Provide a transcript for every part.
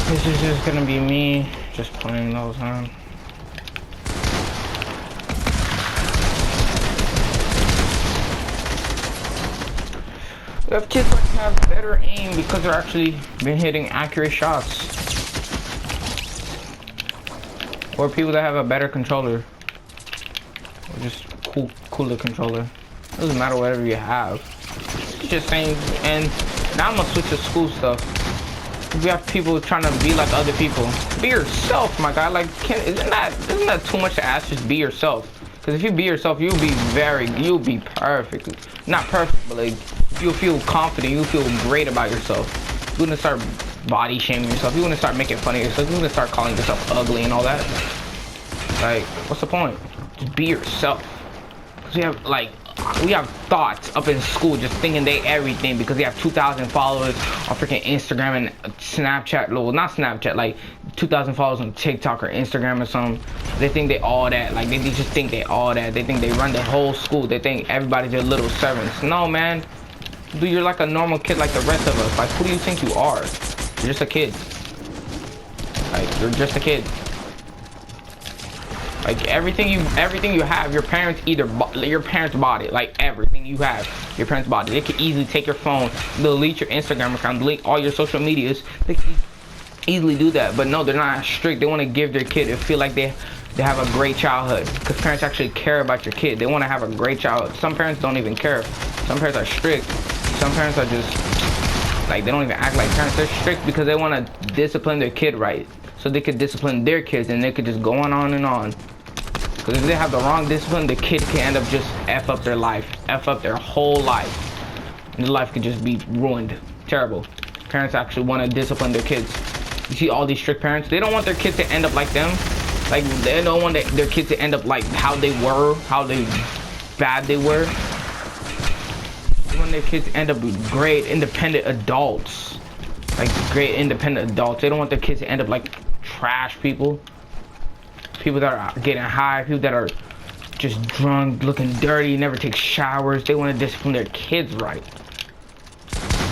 This is just gonna be me just playing the whole time. We have kids that have better aim because they're actually been hitting accurate shots. Or people that have a better controller. Or just cooler controller. Doesn't matter whatever you have. It's just saying, and now I'm gonna switch to school stuff. We have people trying to be like other people. Be yourself, my guy. Like, isn't that too much to ask? Just be yourself. Because if you be yourself, you'll be perfect. Not perfect, but like, you'll feel confident. You'll feel great about yourself. You wouldn't start body shaming yourself. You wouldn't start making fun of yourself. You wouldn't start calling yourself ugly and all that. Like, what's the point? Just be yourself. Because we have thoughts up in school just thinking they everything because they have 2,000 followers on freaking Instagram and Snapchat. Well, not Snapchat, like 2,000 followers on TikTok or Instagram or something. They think they all that. Like, they just think they all that. They think they run the whole school. They think everybody's their little servants. No, man. Dude, you're like a normal kid like the rest of us. Like, who do you think you are? You're just a kid. Like, you're just a kid. Like, everything you have, your parents bought it. Like, everything you have, your parents bought it. They could easily take your phone, delete your Instagram account, delete all your social medias. They can easily do that. But no, they're not strict. They want to give their kid and feel like they have a great childhood. Because parents actually care about your kid. They want to have a great childhood. Some parents don't even care. Some parents are strict. Some parents are just, like, they don't even act like parents. They're strict because they want to discipline their kid right. So they could discipline their kids and they could just go on and on. Because if they have the wrong discipline, the kid can end up just F up their life. F up their whole life. And their life could just be ruined. Terrible. Parents actually want to discipline their kids. You see all these strict parents? They don't want their kids to end up like them. Like, they don't want their kids to end up like how they were. How bad they were. They want their kids to end up with great independent adults. Like, great independent adults. They don't want their kids to end up like trash people. People that are getting high, people that are just drunk, looking dirty, never take showers. They want to discipline their kids right.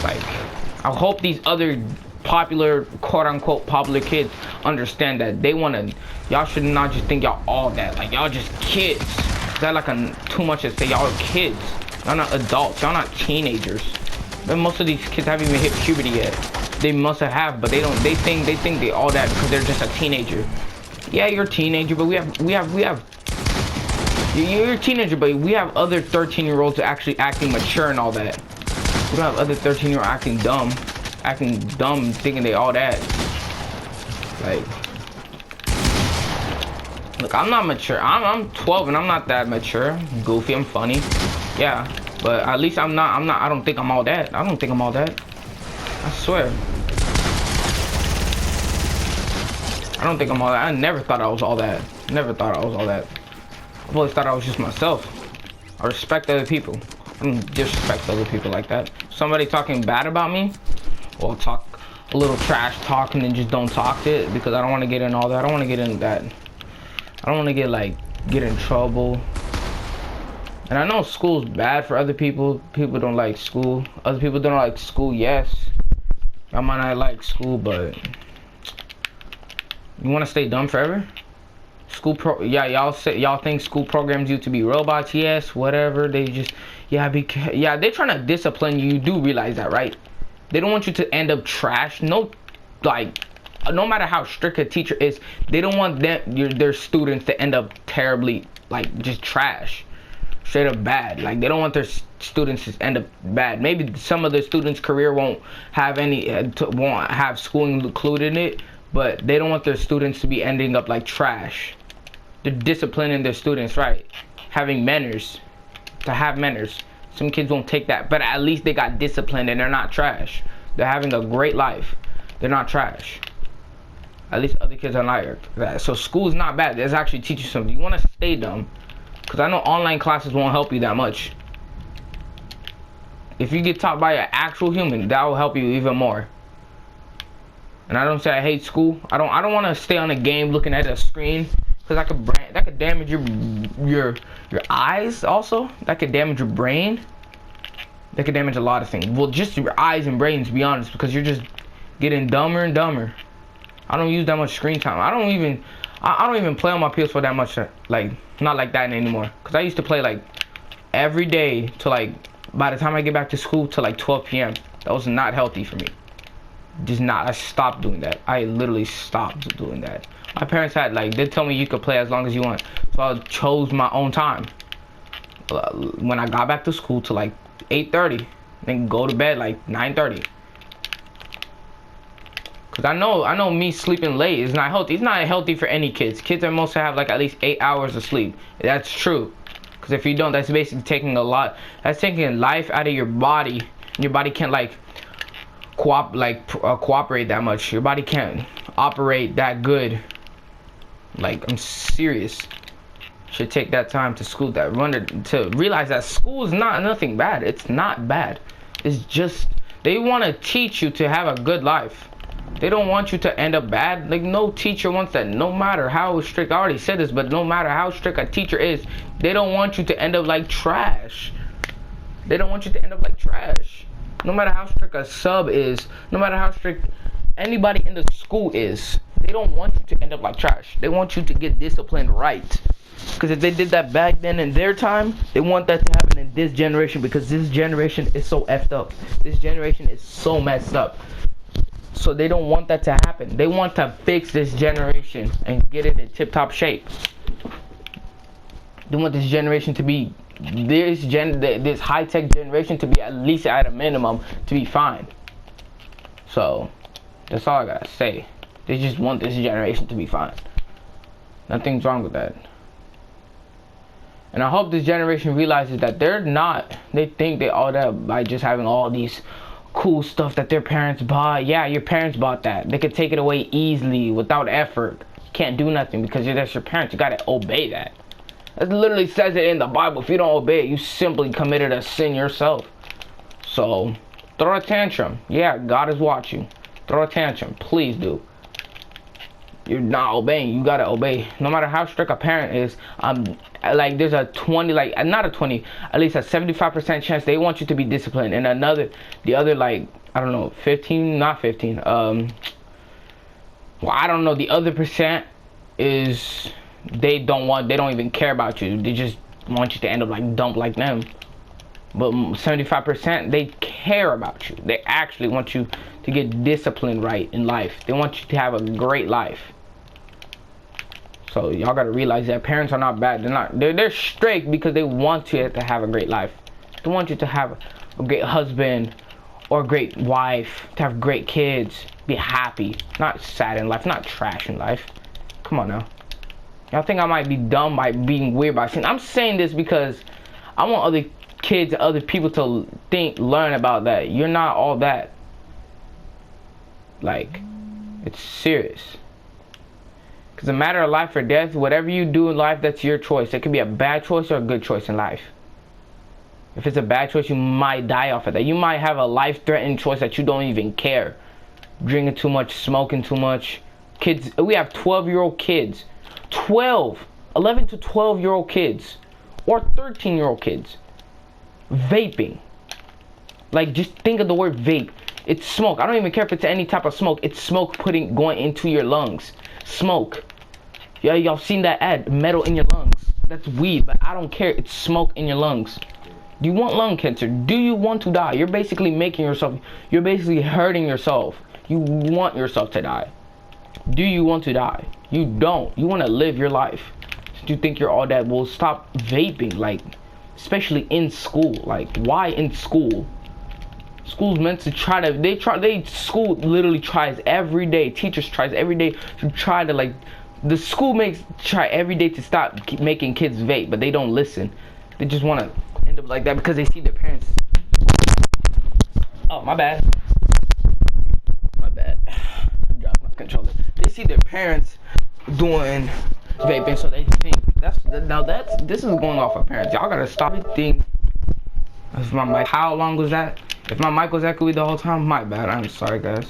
Like, I hope these other popular, quote-unquote popular kids understand that they want to. Y'all should not just think y'all all that. Like, y'all just kids. Is that like too much to say? Y'all are kids. Y'all not adults. Y'all not teenagers. But most of these kids haven't even hit puberty yet. They must have, but they don't. They think they all that because they're just a teenager. Yeah, you're a teenager, but we have. You're a teenager, but we have other 13-year-olds actually acting mature and all that. We don't have other 13-year-olds acting dumb, thinking they all that. Like, look, I'm not mature. I'm 12 and I'm not that mature. I'm goofy, I'm funny. Yeah, but at least I'm not. I don't think I'm all that. I don't think I'm all that. I swear. I don't think I'm all that. I never thought I was all that. Never thought I was all that. I've always thought I was just myself. I respect other people. I don't disrespect other people like that. Somebody talking bad about me, well, talk a little trash talk and then just don't talk to it because I don't want to get in all that. I don't want to get in that. I don't want to get in trouble. And I know school's bad for other people. People don't like school. Other people don't like school, yes. I might not like school, but you want to stay dumb forever? Yeah, y'all think school programs you to be robots? Yes, whatever. They just, yeah, they're trying to discipline you. You do realize that, right? They don't want you to end up trash. No, like, no matter how strict a teacher is, they don't want their students to end up terribly, like, just trash, straight up bad. Like, they don't want their students to end up bad. Maybe some of the students' career won't have school included in it. But they don't want their students to be ending up like trash. They're disciplining their students, right? Having manners. To have manners. Some kids won't take that. But at least they got disciplined and they're not trash. They're having a great life. They're not trash. At least other kids are like that. So school is not bad. It's actually teach you something. You want to stay dumb. Because I know online classes won't help you that much. If you get taught by an actual human, that will help you even more. And I don't say I hate school. I don't want to stay on a game looking at a screen because that could damage your eyes also. That could damage your brain. That could damage a lot of things. Well, just your eyes and brains, to be honest, because you're just getting dumber and dumber. I don't use that much screen time. I don't even play on my PS4 that much, like, not like that anymore. Because I used to play, like, every day to, like, by the time I get back to school to, like, 12 p.m. That was not healthy for me. Just not. I stopped doing that. I literally stopped doing that. My parents had, like, they tell me you could play as long as you want. So I chose my own time. When I got back to school to, like, 8:30. Then go to bed, like, 9:30. Cause I know me sleeping late is not healthy. It's not healthy for any kids. Kids are supposed to have like at least 8 hours of sleep. That's true. Cause if you don't, that's basically taking a lot. That's taking life out of your body. Your body can't like cooperate that much. Your body can't operate that good. Like, I'm serious. Should take that time to school to realize that school is not nothing bad. It's not bad. It's just they want to teach you to have a good life. They don't want you to end up bad. Like, no teacher wants that. No matter how strict, I already said this, but no matter how strict a teacher is, they don't want you to end up like trash. They don't want you to end up like trash. No matter how strict a sub is, no matter how strict anybody in the school is, they don't want you to end up like trash. They want you to get disciplined right. Because if they did that back then in their time, they want that to happen in this generation, because this generation is so effed up. This generation is so messed up. So they don't want that to happen. They want to fix this generation and get it in tip-top shape. They want this generation to be this high-tech generation to be at least at a minimum to be fine. So that's all I gotta say. They just want this generation to be fine. Nothing's wrong with that. And I hope this generation realizes that they think they all that by just having all these cool stuff that their parents bought. Yeah, your parents bought that. They could take it away easily without effort. You can't do nothing because that's your parents. You gotta obey that. It literally says it in the Bible. If you don't obey it, you simply committed a sin yourself. So throw a tantrum. Yeah, God is watching. Throw a tantrum. Please do. You're not obeying. You gotta obey. No matter how strict a parent is, like there's a 20, like not a 20, at least a 75% chance they want you to be disciplined. And the other like, I don't know, 15, not 15. Well, I don't know. The other percent is they don't even care about you. They just want you to end up like dumb like them. But 75%, they care about you. They actually want you to get disciplined right in life. They want you to have a great life. So y'all gotta realize that parents are not bad. They're strict because they want you to have a great life. They want you to have a great husband or a great wife, to have great kids, be happy, not sad in life, not trash in life. Come on now. Y'all think I might be dumb by being weird by saying? I'm saying this because I want other kids and other people to learn about that. You're not all that. Like, it's serious. Because a matter of life or death, whatever you do in life, that's your choice. It could be a bad choice or a good choice in life. If it's a bad choice, you might die off of that. You might have a life-threatening choice that you don't even care. Drinking too much, smoking too much. Kids, we have 12-year-old kids. 11 to 12-year-old kids. Or 13-year-old kids. Vaping. Like, just think of the word vape. It's smoke. I don't even care if it's any type of smoke. It's smoke going into your lungs. Smoke. Yeah, y'all seen that ad? Metal in your lungs. That's weed, but I don't care. It's smoke in your lungs. Do you want lung cancer? Do you want to die? You're basically you're basically hurting yourself. You want yourself to die. Do you want to die? You don't. You want to live your life. Do you think you're all that? Well, stop vaping. Like, especially in school. Like, why in school? School's meant to school literally tries every day. Teachers tries every day to try to, like, the school try every day to stop making kids vape, but they don't listen. They just want to end up like that because they see their parents. Oh, my bad. My bad. I dropped my controller. They see their parents doing vaping, so they think this is going off of parents. Y'all gotta stop it. Think. If my mic, how long was that? If my mic was echoey the whole time, my bad. I'm sorry, guys.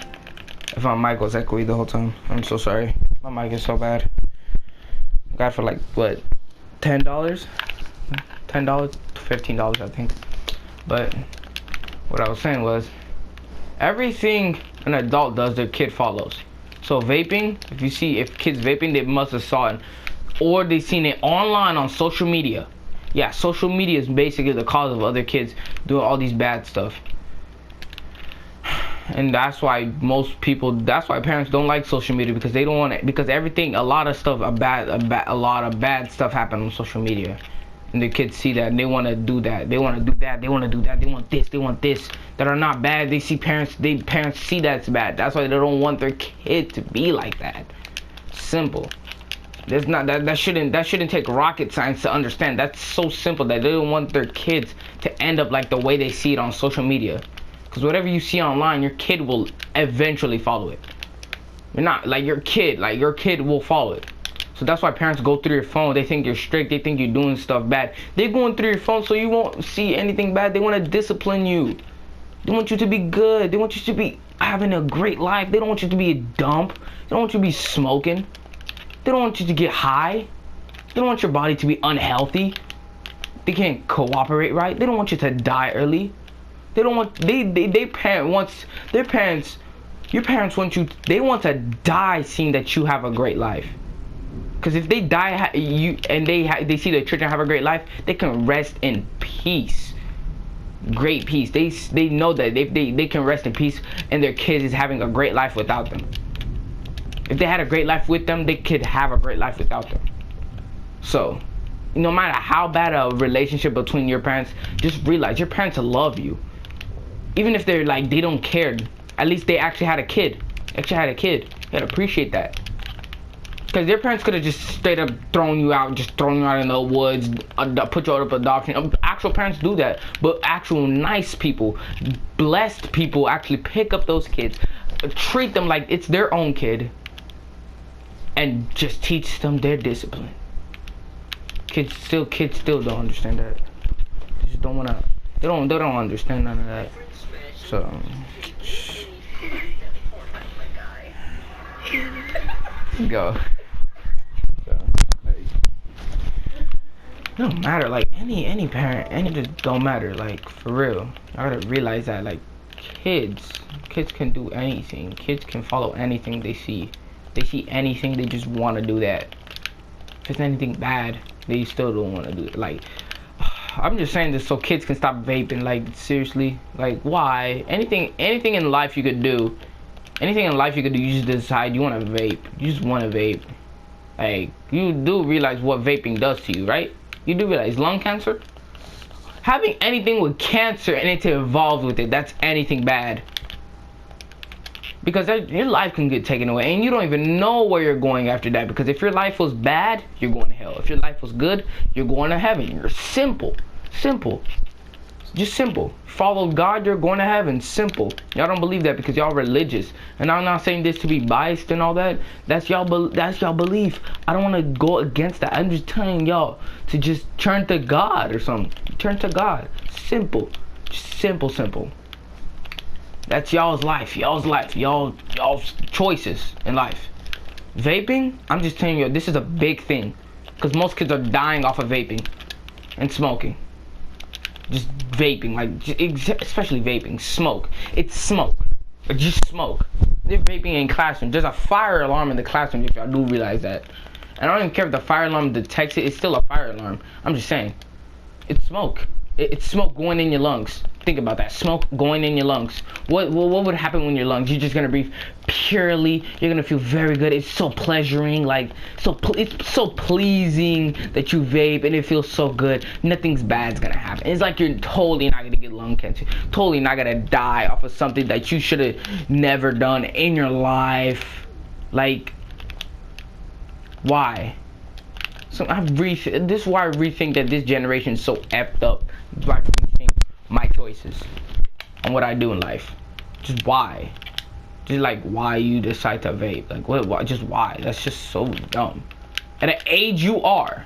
If my mic was echoey the whole time, I'm so sorry. My mic is so bad. Got it for like what, $10? $10, $15, I think. But what I was saying was, everything an adult does, their kid follows. So vaping, if kids vaping, they must have saw it, or they seen it online on social media. Yeah, social media is basically the cause of other kids doing all these bad stuff. And that's why that's why parents don't like social media, because they don't want it, because a lot of bad stuff happen on social media. And the kids see that and they want to do that. They want to do that. They want to do that. They want this that are not bad. They see parents see that it's bad. That's why they don't want their kid to be like that. Simple. There's not that shouldn't take rocket science to understand. That's so simple that they don't want their kids to end up like the way they see it on social media. Because whatever you see online, your kid will eventually follow it. You're not like your kid will follow it. So that's why parents go through your phone. They think you're strict. They think you're doing stuff bad. They're going through your phone so you won't see anything bad. They want to discipline you. They want you to be good. They want you to be having a great life. They don't want you to be a dump. They don't want you to be smoking. They don't want you to get high. They don't want your body to be unhealthy. They can't cooperate right. They don't want you to die early. They don't want your parents want you, they want to die seeing that you have a great life. Because if they die they see their children have a great life, they can rest in peace. Great peace. They know that they can rest in peace and their kids is having a great life without them. If they had a great life with them, they could have a great life without them. So, no matter how bad a relationship between your parents, just realize your parents love you. Even if they're like, they don't care, at least they actually had a kid. You gotta appreciate that. Because their parents could have just straight up thrown you out in the woods, put you out of adoption. Actual parents do that. But actual nice people, blessed people actually pick up those kids, treat them like it's their own kid, and just teach them their discipline. Kids still don't understand that. They just don't wanna. They don't understand none of that. So. Go. No matter, like any parent, just don't matter, like for real. I gotta realize that, like kids can do anything. Kids can follow anything they see. They see anything, they just want to do that. If it's anything bad, they still don't want to do it. Like, I'm just saying this so kids can stop vaping. Like seriously, like why? Anything in life you could do. Anything in life you could do, you just decide you want to vape. You just want to vape. Like, you do realize what vaping does to you, right? You do realize lung cancer? Having anything with cancer and it to evolve with it, that's anything bad. Because your life can get taken away and you don't even know where you're going after that. Because if your life was bad, you're going to hell. If your life was good, you're going to heaven. You're simple. Just simple. Follow God, you're going to heaven. Simple. Y'all don't believe that because y'all religious. And I'm not saying this to be biased and all that. That's y'all belief. I don't want to go against that. I'm just telling y'all to just turn to God or something. Turn to God. Simple. Just simple. That's y'all's life. Y'all's choices in life. Vaping, I'm just telling you, this is a big thing. Because most kids are dying off of vaping and smoking. Just vaping, like, especially vaping. Smoke. It's smoke. Just smoke. They're vaping in classroom. There's a fire alarm in the classroom, if y'all do realize that. And I don't even care if the fire alarm detects it. It's still a fire alarm. I'm just saying. It's smoke. It's smoke going in your lungs. Think about that. Smoke going in your lungs. What would happen when your lungs? You're just gonna breathe purely. You're gonna feel very good. It's so pleasuring, like it's so pleasing that you vape, and it feels so good. Nothing's bad's gonna happen. It's like you're totally not gonna get lung cancer. Totally not gonna die off of something that you should have never done in your life. Like, why? So this is why I rethink that this generation is so effed up. This is why I rethink my choices on what I do in life. Just why? Just like why you decide to vape. Like what? Why? Just why? That's just so dumb. At an age you are,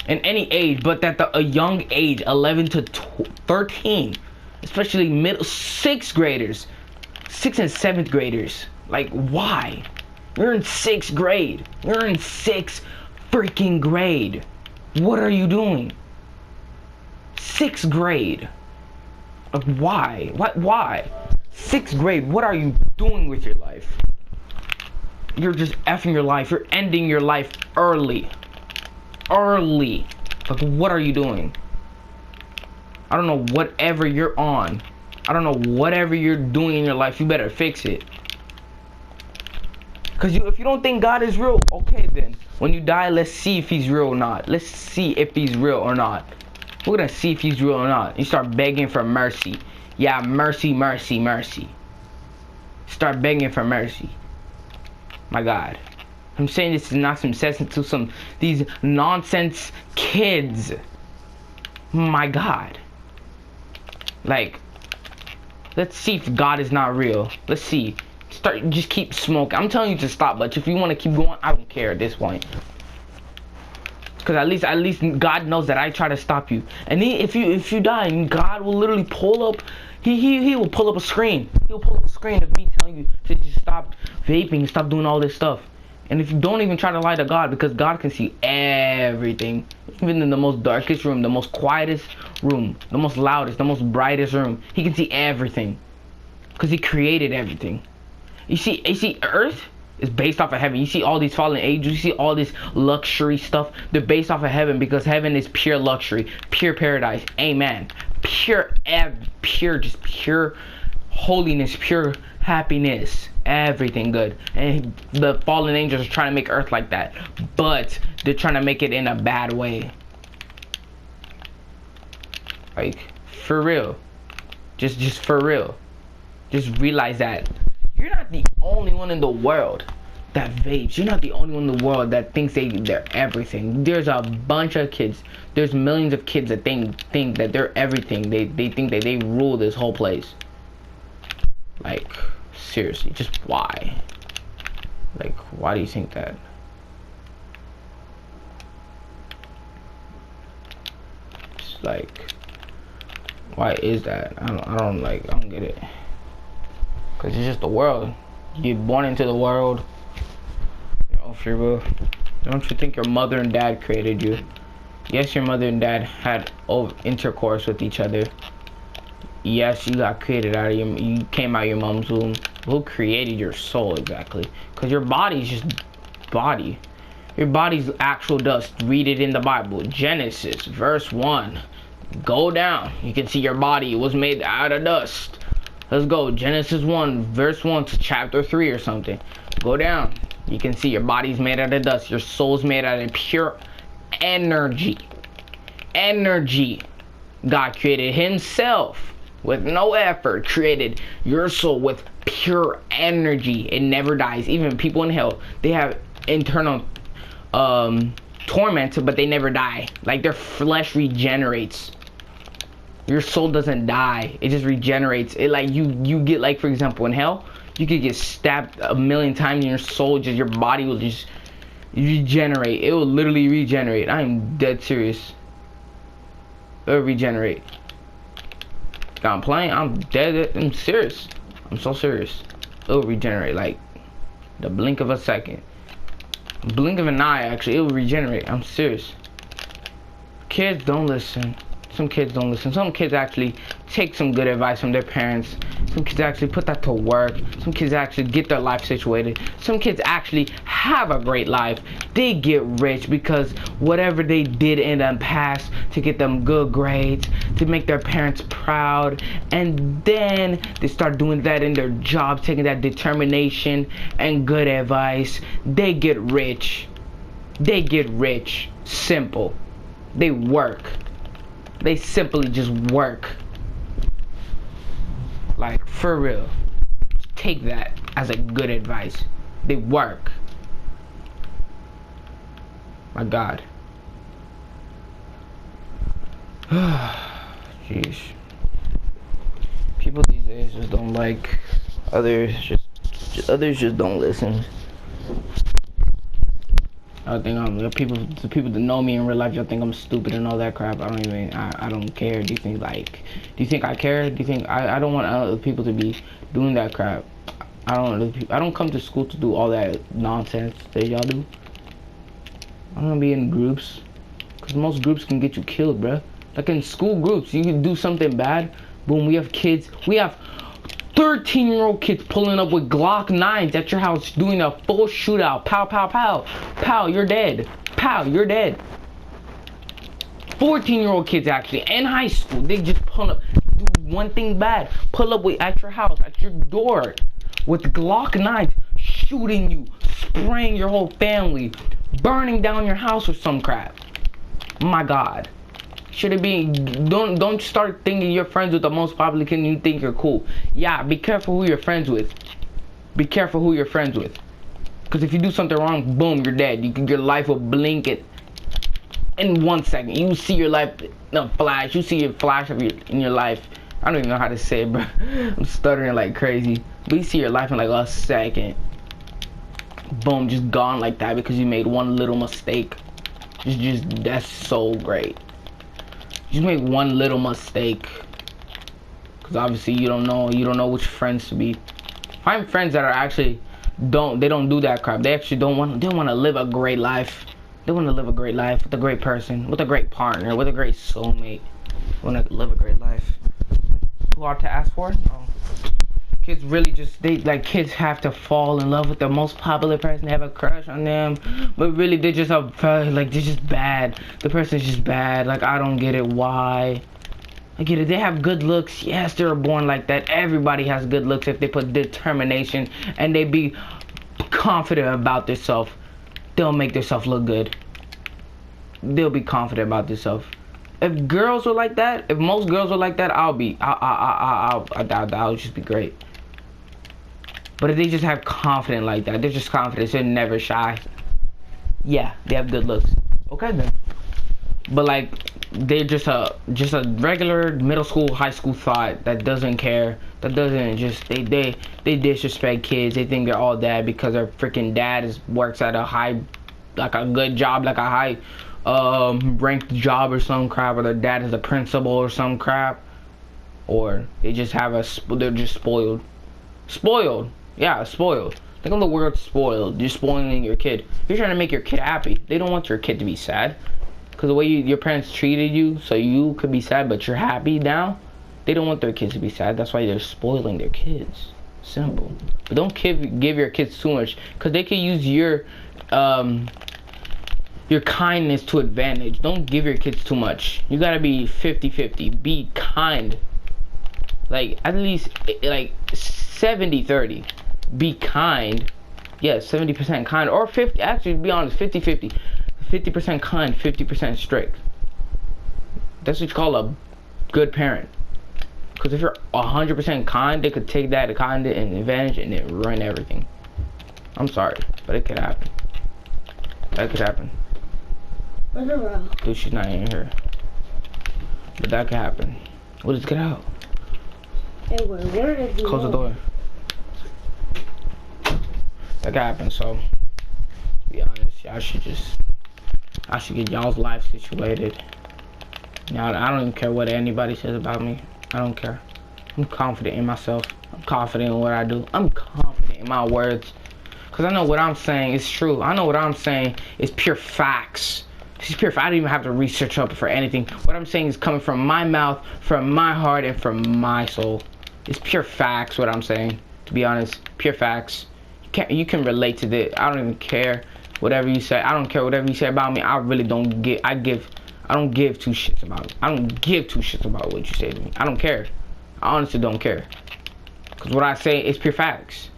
in any age, but at a young age, 11 to 13, especially middle 6th graders, 6th and 7th graders. Like why? You're in 6th grade. You're in 6th freaking grade. What are you doing? 6th grade. Like why? Why? 6th grade. What are you doing with your life? you're just effing your life. You're ending your life early. Early. Like, what are you doing? I don't know, whatever you're on. I don't know, whatever you're doing in your life, you better fix it. Because if you don't think God is real, okay then. When you die, let's see if he's real or not. Let's see if he's real or not. We're going to see if he's real or not. You start begging for mercy. Yeah, mercy, mercy, mercy. Start begging for mercy. My God. I'm saying this is not some sense to these nonsense kids. My God. Like, let's see if God is not real. Let's see. Just keep smoking. I'm telling you to stop, but if you want to keep going, I don't care at this point. Because at least God knows that I try to stop you. And if you die, God will literally pull up. He will pull up a screen. He'll pull up a screen of me telling you to just stop vaping, stop doing all this stuff. And if you don't even try to lie to God, because God can see everything, even in the most darkest room, the most quietest room, the most loudest, the most brightest room, he can see everything, because he created everything. You see, Earth is based off of heaven. You see all these fallen angels, you see all this luxury stuff. They're based off of heaven, because heaven is pure luxury, pure paradise. Amen. Pure holiness, pure happiness, everything good. And the fallen angels are trying to make Earth like that, but they're trying to make it in a bad way. Like, for real. Just for real. Just realize that you're not the only one in the world that vapes. You're not the only one in the world that thinks they're everything. There's a bunch of kids. There's millions of kids that think that they're everything. They think that they rule this whole place. Like, seriously, just why? Like, why do you think that? It's like, why is that? I don't get it. Cause it's just the world. You're born into the world. You know, free will. Don't you think your mother and dad created you? Yes, your mother and dad had intercourse with each other. Yes, you got created out of you came out of your mom's womb. Who created your soul exactly? Cause your body's just body. Your body's actual dust. Read it in the Bible. Genesis, verse 1. Go down. You can see your body was made out of dust. Let's go. Genesis 1, verse 1 to chapter 3 or something. Go down. You can see your body's made out of dust. Your soul's made out of pure energy. Energy. God created himself with no effort. Created your soul with pure energy. It never dies. Even people in hell, they have internal torment, but they never die. Like, their flesh regenerates. Your soul doesn't die. It just regenerates. It, like, you get, like, for example, in hell, you could get stabbed a million times and your soul, just your body will just regenerate. It will literally regenerate. I'm dead serious. It will regenerate. I'm playing. I'm dead. I'm serious. I'm so serious. It will regenerate, like, the blink of a second. Blink of an eye, actually. It will regenerate. I'm serious. Kids, don't listen. Some kids don't listen. Some kids actually take some good advice from their parents. Some kids actually put that to work. Some kids actually get their life situated. Some kids actually have a great life. They get rich because whatever they did in the past to get them good grades, to make their parents proud, and then they start doing that in their jobs, taking that determination and good advice. They get rich. They get rich. Simple. They work. They simply just work. Like, for real. Take that as a good advice. They work. My God. Jeez. People these days just don't like others. Others just don't listen. I think the people that know me in real life, y'all think I'm stupid and all that crap. I don't care. Do you think I care? Do you think I don't want other people to be doing that crap? I don't come to school to do all that nonsense that y'all do. I don't want to be in groups, because most groups can get you killed, bruh. Like in school groups, you can do something bad, boom, we have kids, we have 13-year-old kids pulling up with Glock 9s at your house doing a full shootout. Pow, pow, pow. Pow, you're dead. Pow, you're dead. 14-year-old kids actually in high school, they just pull up, do one thing bad, pull up at your house, at your door with Glock 9s, shooting you, spraying your whole family, burning down your house or some crap. My God. Should it be, don't start thinking you're friends with the most popular kid and you think you're cool. Yeah, be careful who you're friends with. Be careful who you're friends with. Because if you do something wrong, boom, you're dead. Your life will blink it in 1 second. You see your life flash. You see a flash of in your life. I don't even know how to say it, bro. I'm stuttering like crazy. But you see your life in like a second. Boom, just gone like that because you made one little mistake. That's so great. You make one little mistake. Because obviously you don't know which friends to be. Find friends that are actually they don't do that crap. They actually want to live a great life. They want to live a great life with a great person, with a great partner, with a great soulmate. They want to live a great life. Too hard to ask for? No. Kids really kids have to fall in love with the most popular person, they have a crush on them, but really they're just they're just bad. The person's just bad. Like, I don't get it. Why? I get it. They have good looks. Yes, they're born like that. Everybody has good looks if they put determination and they be confident about themselves. They'll make themselves look good. They'll be confident about themselves. If girls were like that, if most girls were like that, I'll just be great. But if they just have confidence like that, they're just confident, they're never shy. Yeah, they have good looks. Okay then. But like, they're just a regular middle school, high school thought that doesn't care, that doesn't just they disrespect kids. They think they're all that because their freaking dad works at a good job, like a high ranked job or some crap, or their dad is a principal or some crap, or they just they're just spoiled. Yeah, spoiled. Think of the word spoiled. You're spoiling your kid. You're trying to make your kid happy. They don't want your kid to be sad. Because the way your parents treated you, so you could be sad, but you're happy now. They don't want their kids to be sad. That's why they're spoiling their kids. Simple. But don't give your kids too much. Because they can use your kindness to advantage. Don't give your kids too much. You gotta be 50-50. Be kind. Like, at least, like, 70-30. Be kind. Yeah, 70% kind. Or 50, actually, to be honest, 50-50. 50% kind, 50% strict. That's what you call a good parent. Because if you're 100% kind, they could take that kind and advantage and then ruin everything. I'm sorry, but it could happen. That could happen. Dude, she's not in here. But that could happen. We'll just get out. Hey, where did you close the door. That could happen, so to be honest, I should get y'all's life situated. Now, I don't even care what anybody says about me. I don't care. I'm confident in myself. I'm confident in what I do. I'm confident in my words. Because I know what I'm saying is true. I know what I'm saying is pure facts. This is pure facts. I don't even have to research up for anything. What I'm saying is coming from my mouth, from my heart, and from my soul. It's pure facts what I'm saying. To be honest, pure facts. You can relate to this. I don't even care whatever you say. I don't care whatever you say about me. I really don't give. I don't give two shits about it. I don't give two shits about what you say to me. I don't care. I honestly don't care. Because what I say is pure facts.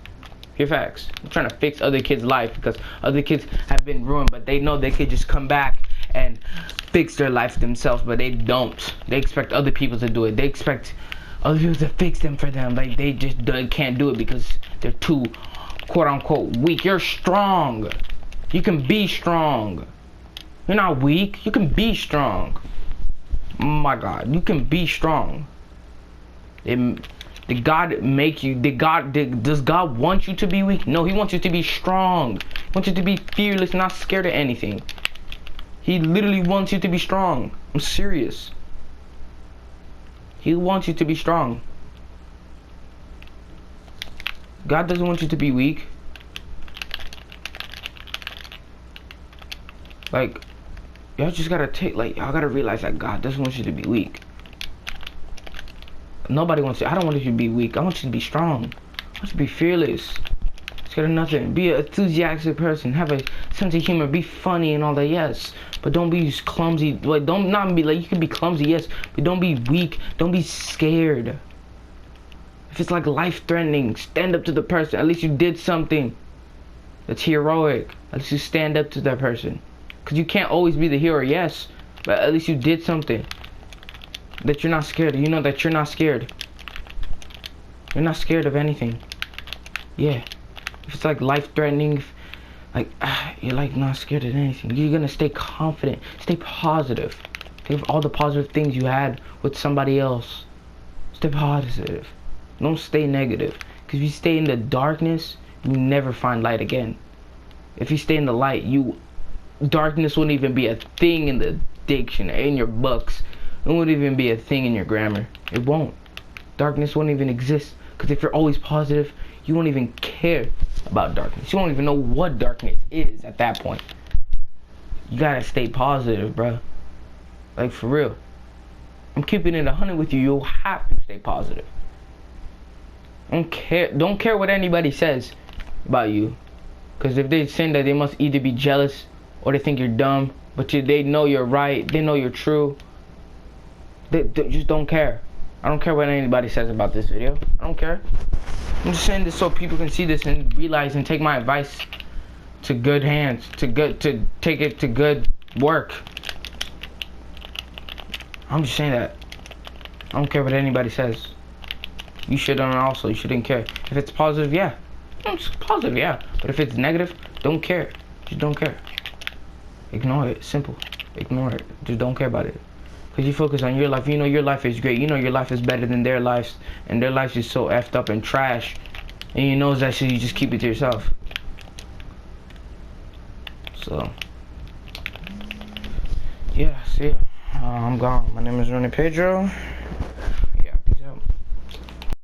Pure facts. I'm trying to fix other kids' life because other kids have been ruined, but they know they could just come back and fix their life themselves, but they don't. They expect other people to do it. They expect other people to fix them for them. Like, they just can't do it because they're too, quote unquote, weak. You're strong. You can be strong. You're not weak. You can be strong. Oh my God, you can be strong. Did God make you? Does God want you to be weak? No, He wants you to be strong. He wants you to be fearless, not scared of anything. He literally wants you to be strong. I'm serious. He wants you to be strong. God doesn't want you to be weak. Like, y'all just gotta y'all gotta realize that God doesn't want you to be weak. Nobody wants you. I don't want you to be weak. I want you to be strong. I want you to be fearless. Scared of nothing. Be an enthusiastic person. Have a sense of humor. Be funny and all that, yes. But don't be clumsy. Like, don't not be like, you can be clumsy, yes. But don't be weak. Don't be scared. If it's like life-threatening, stand up to the person. At least you did something that's heroic. At least you stand up to that person. Because you can't always be the hero, yes. But at least you did something. That you're not scared. You know that you're not scared. You're not scared of anything. Yeah. If it's like life-threatening, like, you're like not scared of anything. You're gonna stay confident. Stay positive. Think of all the positive things you had with somebody else. Stay positive. Don't stay negative. Because if you stay in the darkness, you never find light again. If you stay in the light, darkness wouldn't even be a thing in the dictionary, in your books. It wouldn't even be a thing in your grammar. It won't. Darkness won't even exist. Because if you're always positive, you won't even care about darkness. You won't even know what darkness is at that point. You gotta stay positive, bro. Like, for real. I'm keeping it 100 with you. You'll have to stay positive. Don't care what anybody says about you. Because if they're saying that, they must either be jealous or they think you're dumb. But they know you're right. They know you're true. They just don't care. I don't care what anybody says about this video. I don't care. I'm just saying this so people can see this and realize and take my advice to good hands, to take it to good work. I'm just saying that. I don't care what anybody says. You shouldn't also. You shouldn't care. If it's positive, yeah. It's positive, yeah. But if it's negative, don't care. Just don't care. Ignore it. Simple. Ignore it. Just don't care about it. Because you focus on your life. You know your life is great. You know your life is better than their lives. And their lives is so effed up and trash. And you know that shit, you just keep it to yourself. So. Yeah, see ya. I'm gone. My name is Ronnie Pedro.